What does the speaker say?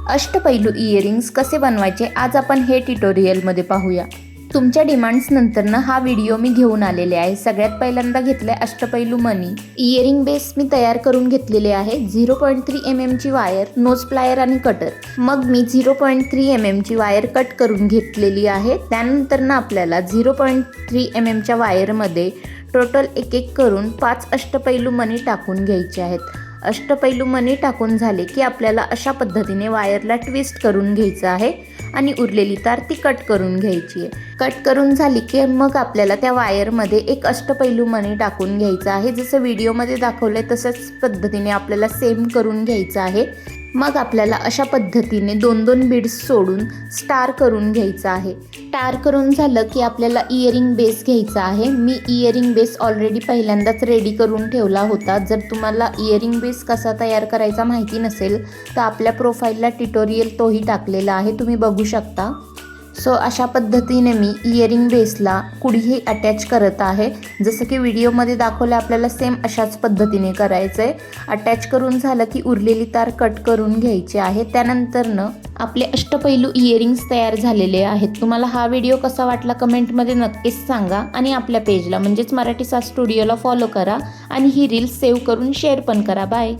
अष्टपैलू इयरिंग्स कसे बनवायचे आज आपण हे ट्युटोरियलमध्ये पाहूया। तुमच्या डिमांड्स नंतरनं हा व्हिडिओ मी घेऊन आलेले आहे। सगळ्यात पहिल्यांदा घेतले अष्टपैलू मनी इयरिंग बेस मी तयार करून घेतलेले आहे। 0.3 mm ची वायर, नोज प्लायर आणि कटर। मग मी 0.3 mm ची वायर कट करून घेतलेली आहे। त्यानंतरनं आपल्याला 0.3 mm च्या वायरमध्ये टोटल एक एक करून 5 अष्टपैलू मणी टाकून घ्यायचे आहेत। अष्टपैलू मणी टाकून झाले की आपल्याला अशा पद्धतीने वायरला ट्विस्ट करून घ्यायचं आहे आणि उरलेली तार ती कट करून घ्यायची आहे। कट करून झाली की मग आपल्याला त्या वायरमध्ये एक अष्टपैलू मणी टाकून घ्यायचं आहे। जसं व्हिडिओमध्ये दाखवलंय तसंच पद्धतीने आपल्याला सेम करून घ्यायचं आहे। मग आपल्याला अशा पद्धतीने 2-2 बीड्स सोडून स्टार करून घ्यायचं आहे। स्टार करून झालं की आपल्याला इयरिंग बेस घ्यायचा आहे। मी इयरिंग बेस ऑलरेडी पहिल्यांदाच रेडी करून ठेवला होता। जर तुम्हाला इयरिंग बेस कसा तयार करायचा माहिती नसेल तर आपल्या प्रोफाईलला ट्युटोरियल तोही टाकलेला आहे, तुम्ही बघू शकता। सो अशा पद्धतीने मी इयरिंग बेसला कुठेही अटॅच करत आहे। जसं की व्हिडिओमध्ये दाखवलं आपल्याला सेम अशाच पद्धतीने करायचं आहे। अटॅच करून झालं की उरलेली तार कट करून घ्यायची आहे। त्यानंतरनं आपले अष्टपैलू इयरिंग्स तयार झालेले आहेत। तुम्हाला हा व्हिडिओ कसा वाटला कमेंटमध्ये नक्कीच सांगा आणि आपल्या पेजला म्हणजेच मराठी साज स्टुडिओला फॉलो करा आणि ही रील सेव्ह करून शेअर पण करा। बाय।